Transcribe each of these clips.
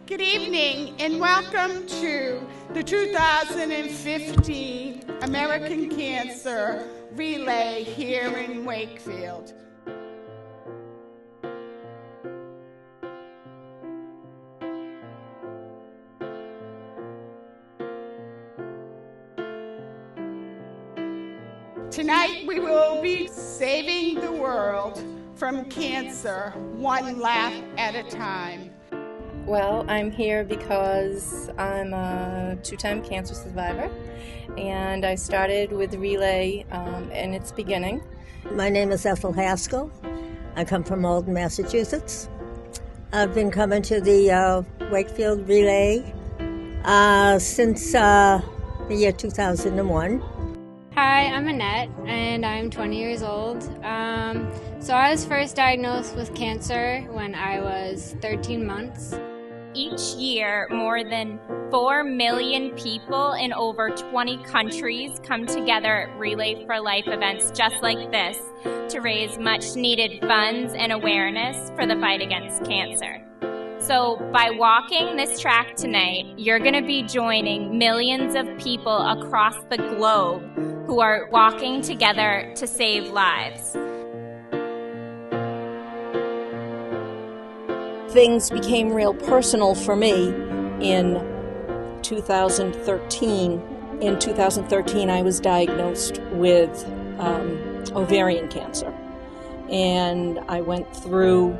Good evening and welcome to the 2015 American Cancer Relay here in Wakefield. Tonight we will be saving the world from cancer, one laugh at a time. Well, I'm here because I'm a two-time cancer survivor, and I started with Relay in its beginning. My name is Ethel Haskell. I come from Malden, Massachusetts. I've been coming to the Wakefield Relay since the year 2001. Hi, I'm Annette, and I'm 20 years old. So I was first diagnosed with cancer when I was 13 months. Each year, more than 4 million people in over 20 countries come together at Relay for Life events just like this to raise much-needed funds and awareness for the fight against cancer. So by walking this track tonight, you're going to be joining millions of people across the globe who are walking together to save lives. Things became real personal for me in 2013. In 2013, I was diagnosed with ovarian cancer, and I went through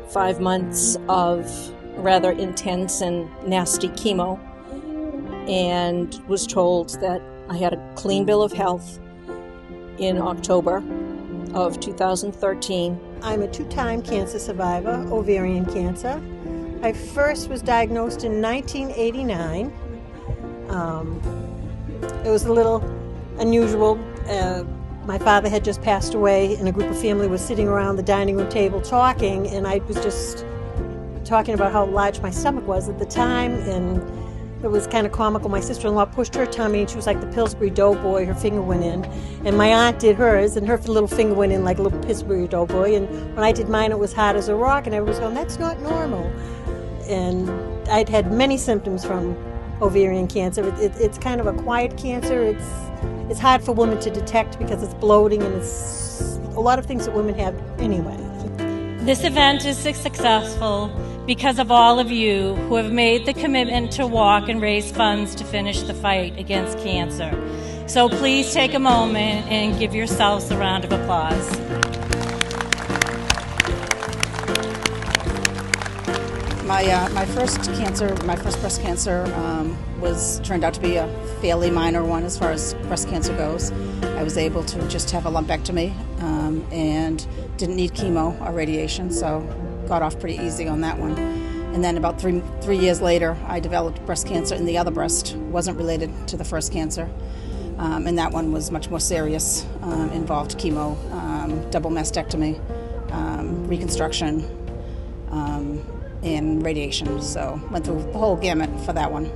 5 months of rather intense and nasty chemo, and was told that I had a clean bill of health in October of 2013. I'm a two-time cancer survivor, ovarian cancer. I first was diagnosed in 1989. It was a little unusual. My father had just passed away, and a group of family was sitting around the dining room table talking, and I was just talking about how large my stomach was at the time, and it was kind of comical. My sister-in-law pushed her tummy, and she was like the Pillsbury Doughboy. Her finger went in. And my aunt did hers, and her little finger went in like a little Pillsbury Doughboy. And when I did mine, it was hard as a rock, and everyone was going, that's not normal. And I'd had many symptoms from ovarian cancer. It's kind of a quiet cancer. It's hard for women to detect because it's bloating, and it's a lot of things that women have anyway. This event is successful because of all of you who have made the commitment to walk and raise funds to finish the fight against cancer. So please take a moment and give yourselves a round of applause. My first breast cancer turned out to be a fairly minor one as far as breast cancer goes. I was able to just have a lumpectomy and didn't need chemo or radiation, so got off pretty easy on that one. And then about three years later, I developed breast cancer in the other breast. Wasn't related to the first cancer, and that one was much more serious. Involved chemo, double mastectomy, reconstruction, and radiation. So went through the whole gamut for that one.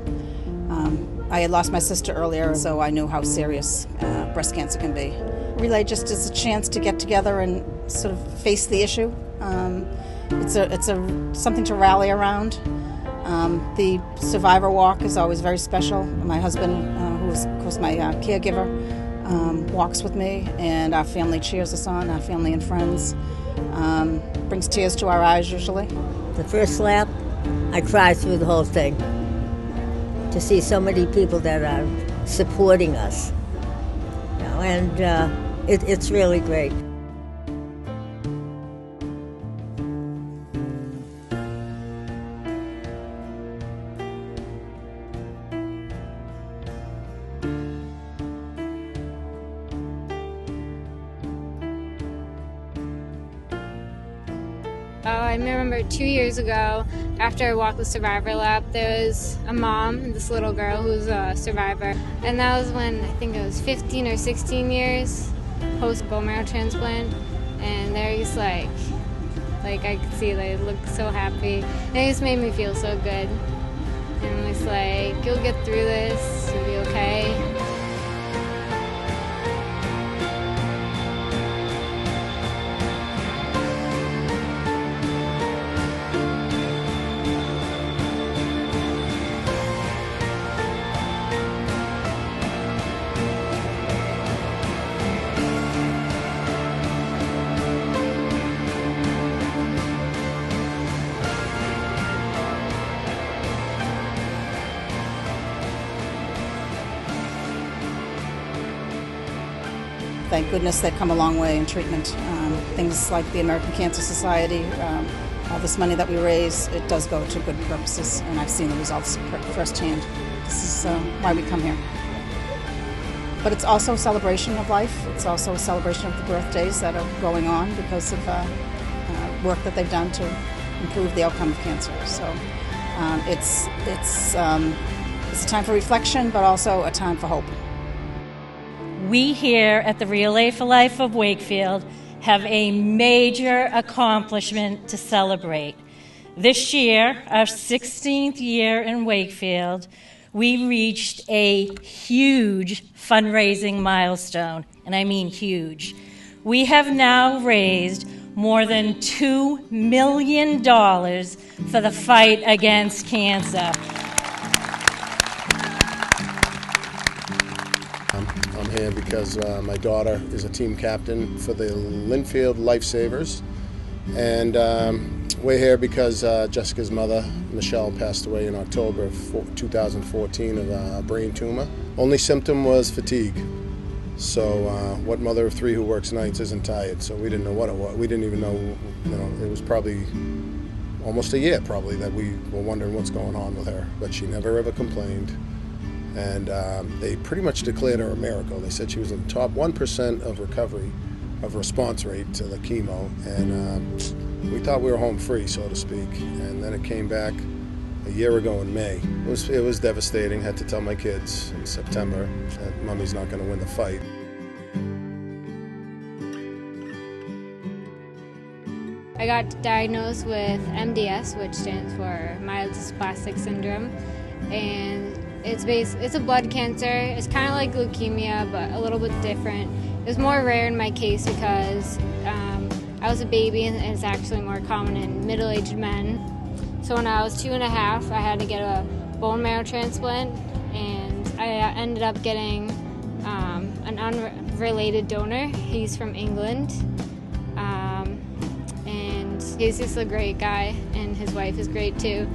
I had lost my sister earlier, so I knew how serious breast cancer can be. Relay just is a chance to get together and sort of face the issue. It's something to rally around. The survivor walk is always very special. My husband, who is of course my caregiver, walks with me, and our family cheers us on, our family and friends. Brings tears to our eyes usually. The first lap, I cried through the whole thing. To see so many people that are supporting us, and it's really great. I remember 2 years ago, after I walked the survivor lap, there was a mom and this little girl who was a survivor. And that was when I think it was 15 or 16 years post bone marrow transplant. And they're just like I could see they looked so happy. And it just made me feel so good. And it's like, you'll get through this, you'll be okay. thank goodness they've come a long way in treatment. Things like the American Cancer Society, all this money that we raise, it does go to good purposes, and I've seen the results firsthand. This is why we come here. But it's also a celebration of life. It's also a celebration of the birthdays that are going on because of work that they've done to improve the outcome of cancer. So it's a time for reflection, but also a time for hope. We here at the Relay for Life of Wakefield have a major accomplishment to celebrate. This year, our 16th year in Wakefield, we reached a huge fundraising milestone, and I mean huge. We have now raised more than $2 million for the fight against cancer. I'm here because my daughter is a team captain for the Linfield Lifesavers, and we're here because Jessica's mother, Michelle, passed away in October of 2014 of a brain tumor. Only symptom was fatigue. So what mother of three who works nights isn't tired? So we didn't know what it was. We didn't even know, it was probably almost a year probably that we were wondering what's going on with her. But she never ever complained. And they pretty much declared her a miracle. They said she was in the top 1% of recovery, of response rate to the chemo. And we thought we were home free, so to speak. And then it came back a year ago in May. It was devastating. Had to tell my kids in September that Mommy's not going to win the fight. I got diagnosed with MDS, which stands for myelodysplastic syndrome, and it's a blood cancer. It's kind of like leukemia, but a little bit different. It was more rare in my case because I was a baby, and it's actually more common in middle-aged men. So when I was 2.5, I had to get a bone marrow transplant, and I ended up getting an unrelated donor. He's from England, and he's just a great guy, and his wife is great too.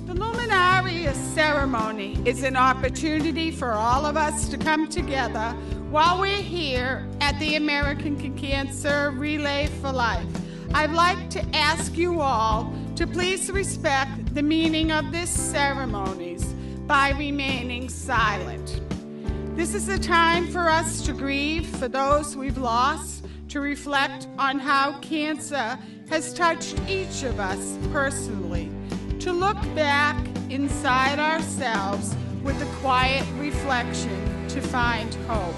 The Luminaria ceremony is an opportunity for all of us to come together while we're here at the American Cancer Relay for Life. I'd like to ask you all to please respect the meaning of this ceremonies by remaining silent. This is a time for us to grieve for those we've lost, to reflect on how cancer has touched each of us personally, to look back inside ourselves with a quiet reflection to find hope.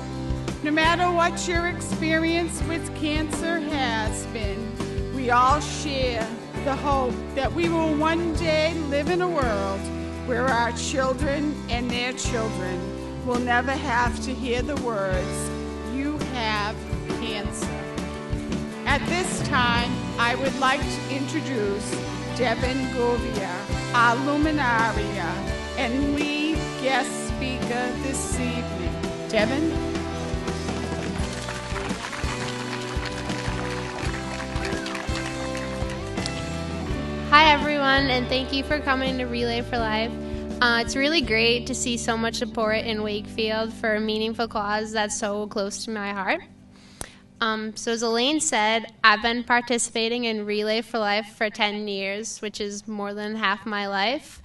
No matter what your experience with cancer has been, we all share the hope that we will one day live in a world where our children and their children will never have to hear the words, "You have cancer." At this time, I would like to introduce Devin Govia, our luminaria and lead guest speaker this evening. Devin? Hi everyone, and thank you for coming to Relay for Life. It's really great to see so much support in Wakefield for a meaningful cause that's so close to my heart. So as Elaine said, I've been participating in Relay for Life for 10 years, which is more than half my life.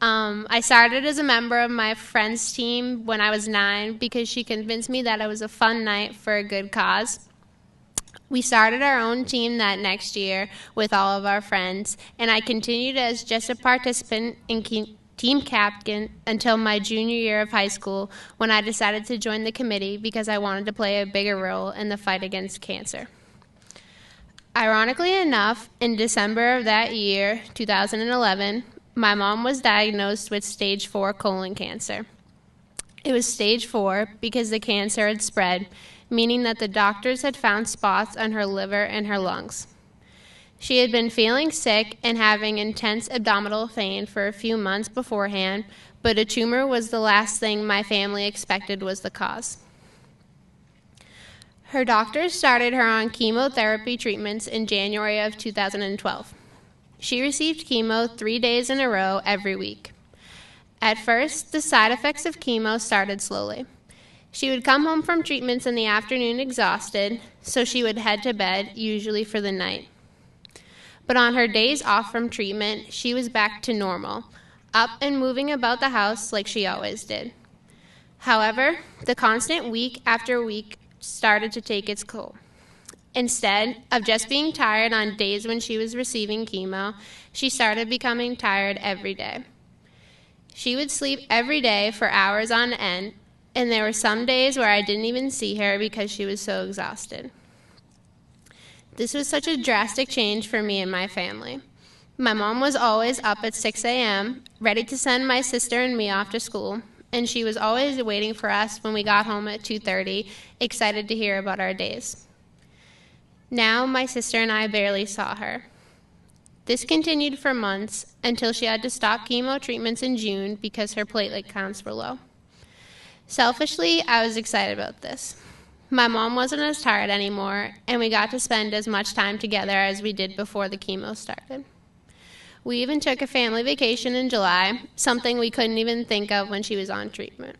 I started as a member of my friend's team when I was 9 because she convinced me that it was a fun night for a good cause. We started our own team that next year with all of our friends, and I continued as just a participant and team captain until my junior year of high school when I decided to join the committee because I wanted to play a bigger role in the fight against cancer. Ironically enough, in December of that year, 2011, my mom was diagnosed with stage 4 colon cancer. It was stage 4 because the cancer had spread, meaning that the doctors had found spots on her liver and her lungs. She had been feeling sick and having intense abdominal pain for a few months beforehand, but a tumor was the last thing my family expected was the cause. Her doctors started her on chemotherapy treatments in January of 2012. She received chemo 3 days in a row every week. At first, the side effects of chemo started slowly. She would come home from treatments in the afternoon exhausted, so she would head to bed, usually for the night. But on her days off from treatment, she was back to normal, up and moving about the house like she always did. However, the constant week after week started to take its toll. Instead of just being tired on days when she was receiving chemo, she started becoming tired every day. She would sleep every day for hours on end, and there were some days where I didn't even see her because she was so exhausted. This was such a drastic change for me and my family. My mom was always up at 6 a.m., ready to send my sister and me off to school, and she was always waiting for us when we got home at 2:30, excited to hear about our days. Now my sister and I barely saw her. This continued for months until she had to stop chemo treatments in June because her platelet counts were low. Selfishly, I was excited about this. My mom wasn't as tired anymore, and we got to spend as much time together as we did before the chemo started. We even took a family vacation in July, something we couldn't even think of when she was on treatment.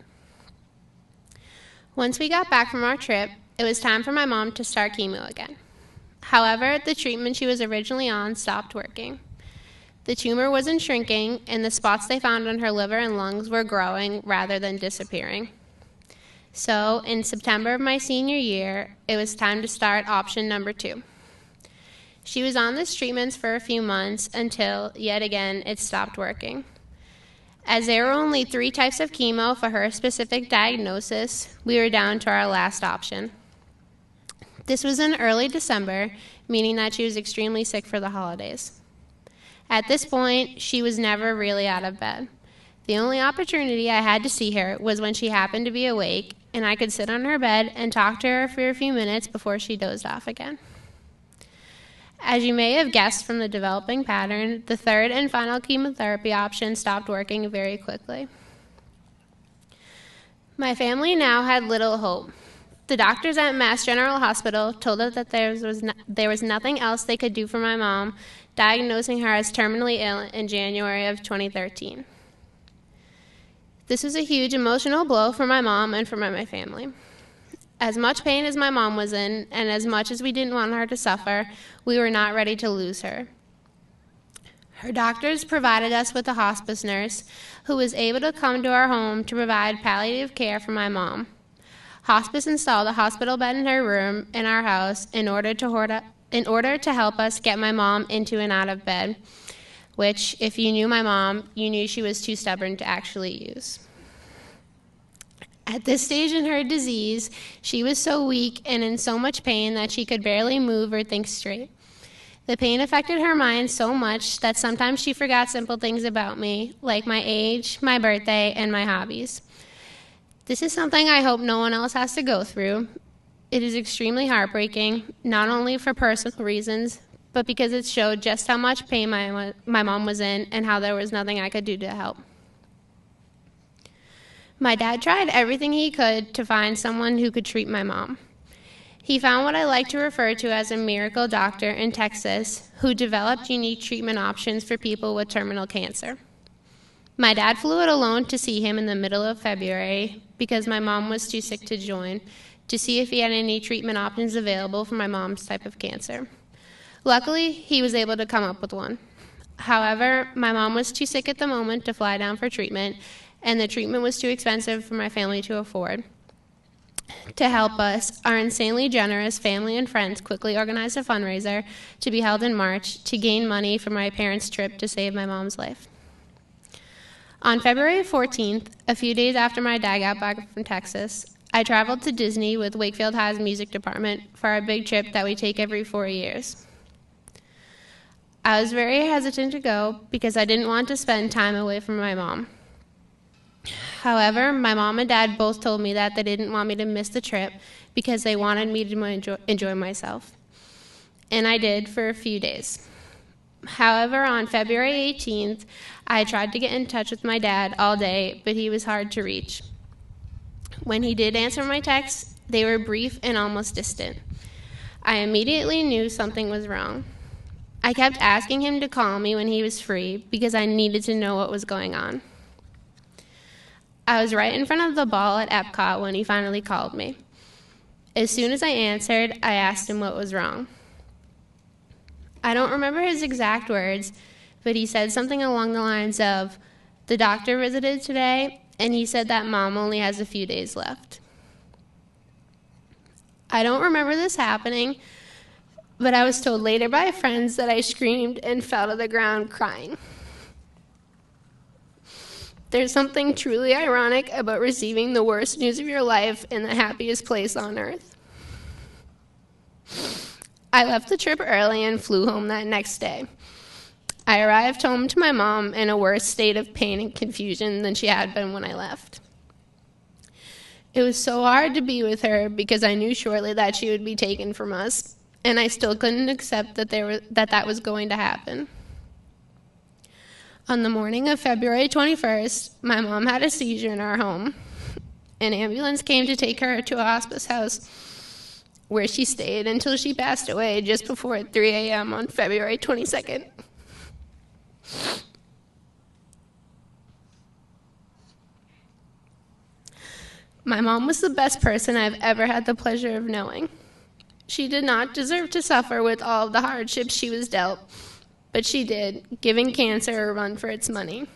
Once we got back from our trip, it was time for my mom to start chemo again. However, the treatment she was originally on stopped working. The tumor wasn't shrinking, and the spots they found on her liver and lungs were growing rather than disappearing. So, in September of my senior year, it was time to start option number 2. She was on this treatment for a few months until, yet again, it stopped working. As there were only 3 types of chemo for her specific diagnosis, we were down to our last option. This was in early December, meaning that she was extremely sick for the holidays. At this point, she was never really out of bed. The only opportunity I had to see her was when she happened to be awake, and I could sit on her bed and talk to her for a few minutes before she dozed off again. As you may have guessed from the developing pattern, the 3rd and final chemotherapy option stopped working very quickly. My family now had little hope. The doctors at Mass General Hospital told us that there was nothing else they could do for my mom, diagnosing her as terminally ill in January of 2013. This was a huge emotional blow for my mom and for my family. As much pain as my mom was in, and as much as we didn't want her to suffer, we were not ready to lose her. Her doctors provided us with a hospice nurse who was able to come to our home to provide palliative care for my mom. Hospice installed a hospital bed in her room in our house in order to help us get my mom into and out of bed, which, if you knew my mom, you knew she was too stubborn to actually use. At this stage in her disease, she was so weak and in so much pain that she could barely move or think straight. The pain affected her mind so much that sometimes she forgot simple things about me, like my age, my birthday, and my hobbies. This is something I hope no one else has to go through. It is extremely heartbreaking, not only for personal reasons, but because it showed just how much pain my mom was in and how there was nothing I could do to help. My dad tried everything he could to find someone who could treat my mom. He found what I like to refer to as a miracle doctor in Texas who developed unique treatment options for people with terminal cancer. My dad flew out alone to see him in the middle of February because my mom was too sick to join, to see if he had any treatment options available for my mom's type of cancer. Luckily, he was able to come up with one. However, my mom was too sick at the moment to fly down for treatment, and the treatment was too expensive for my family to afford. To help us, our insanely generous family and friends quickly organized a fundraiser to be held in March to gain money for my parents' trip to save my mom's life. On February 14th, a few days after my dad got back from Texas, I traveled to Disney with Wakefield High's music department for our big trip that we take every 4 years. I was very hesitant to go because I didn't want to spend time away from my mom. However, my mom and dad both told me that they didn't want me to miss the trip because they wanted me to enjoy myself. And I did for a few days. However, on February 18th, I tried to get in touch with my dad all day, but he was hard to reach. When he did answer my texts, they were brief and almost distant. I immediately knew something was wrong. I kept asking him to call me when he was free because I needed to know what was going on. I was right in front of the ball at Epcot when he finally called me. As soon as I answered, I asked him what was wrong. I don't remember his exact words, but he said something along the lines of, "The doctor visited today, and he said that Mom only has a few days left." I don't remember this happening, but I was told later by friends that I screamed and fell to the ground crying. There's something truly ironic about receiving the worst news of your life in the happiest place on earth. I left the trip early and flew home that next day. I arrived home to my mom in a worse state of pain and confusion than she had been when I left. It was so hard to be with her because I knew shortly that she would be taken from us, and I still couldn't accept that was going to happen. On the morning of February 21st, my mom had a seizure in our home. An ambulance came to take her to a hospice house where she stayed until she passed away just before 3 a.m. on February 22nd. My mom was the best person I've ever had the pleasure of knowing. She did not deserve to suffer with all of the hardships she was dealt, but she did, giving cancer a run for its money.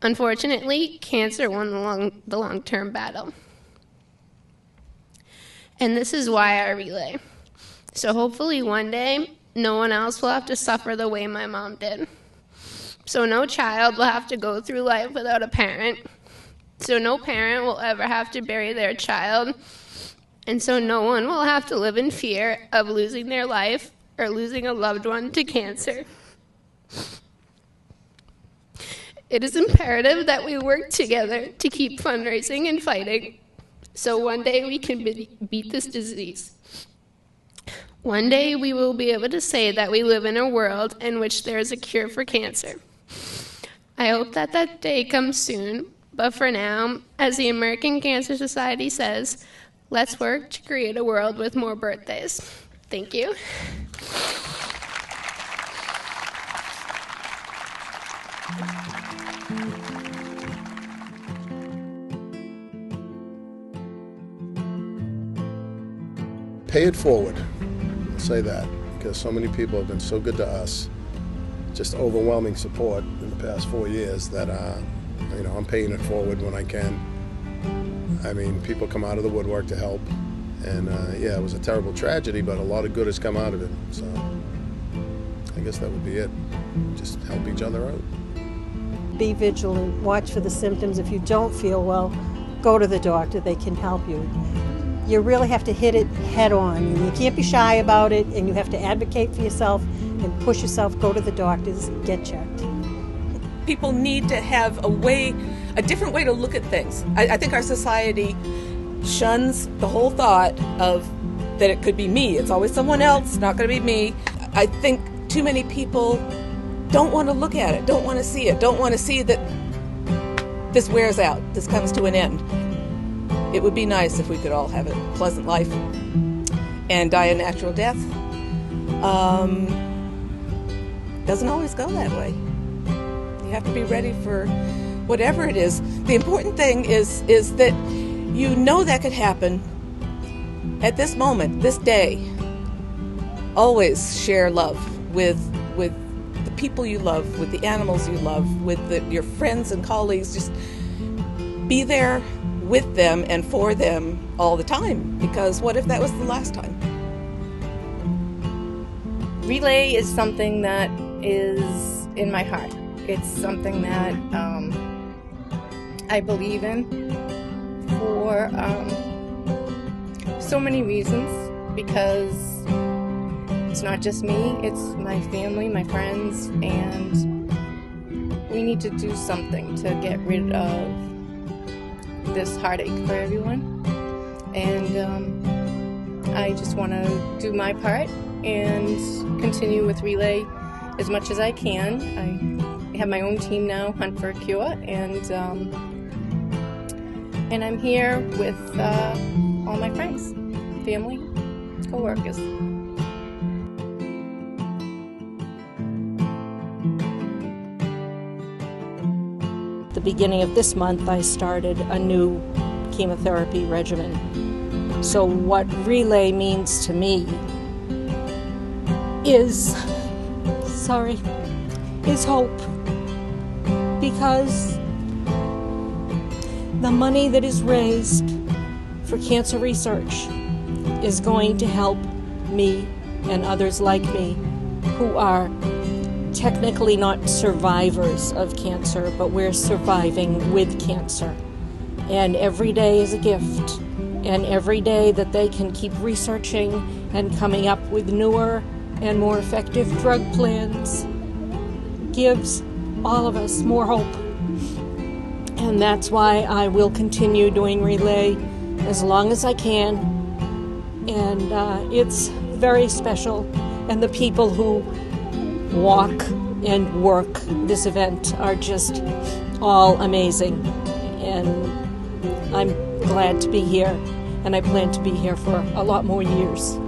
Unfortunately, cancer won the long-term battle. And this is why I relay. So hopefully one day, no one else will have to suffer the way my mom did. So no child will have to go through life without a parent. So no parent will ever have to bury their child. And so no one will have to live in fear of losing their life or losing a loved one to cancer. It is imperative that we work together to keep fundraising and fighting, so one day we can beat this disease. One day we will be able to say that we live in a world in which there is a cure for cancer. I hope that that day comes soon, but for now, as the American Cancer Society says, let's work to create a world with more birthdays. Thank you. Pay it forward. I'll say that, because so many people have been so good to us. Just overwhelming support in the past 4 years that I'm paying it forward when I can. I mean, people come out of the woodwork to help, and it was a terrible tragedy, but a lot of good has come out of it. So I guess that would be it. Just help each other out. Be vigilant. Watch for the symptoms. If you don't feel well, go to the doctor. They can help you. You really have to hit it head on. You can't be shy about it, and you have to advocate for yourself and push yourself. Go to the doctors, get checked. People need to have a different way to look at things. I think our society shuns the whole thought of that it could be me. It's always someone else, not going to be me. I think too many people don't want to look at it, don't want to see it, don't want to see that this wears out, this comes to an end. It would be nice if we could all have a pleasant life and die a natural death. Doesn't always go that way. You have to be ready for whatever it is. The important thing is that you know that could happen at this moment, this day. Always share love with the people you love, with the animals you love, with your friends and colleagues. Just be there with them and for them all the time, because what if that was the last time? Relay is something that is in my heart. It's something that I believe in for so many reasons, because it's not just me, it's my family, my friends, and we need to do something to get rid of this heartache for everyone. And I just want to do my part and continue with Relay as much as I can. I have my own team now, Hunt for a Cure, and I'm here with all my friends, family, co-workers. The beginning of this month, I started a new chemotherapy regimen. So what Relay means to me is hope. Because the money that is raised for cancer research is going to help me and others like me who are technically not survivors of cancer, but we're surviving with cancer. And every day is a gift. And every day that they can keep researching and coming up with newer and more effective drug plans gives all of us more hope. And that's why I will continue doing Relay as long as I can. And it's very special. And the people who walk and work this event are just all amazing. And I'm glad to be here. And I plan to be here for a lot more years.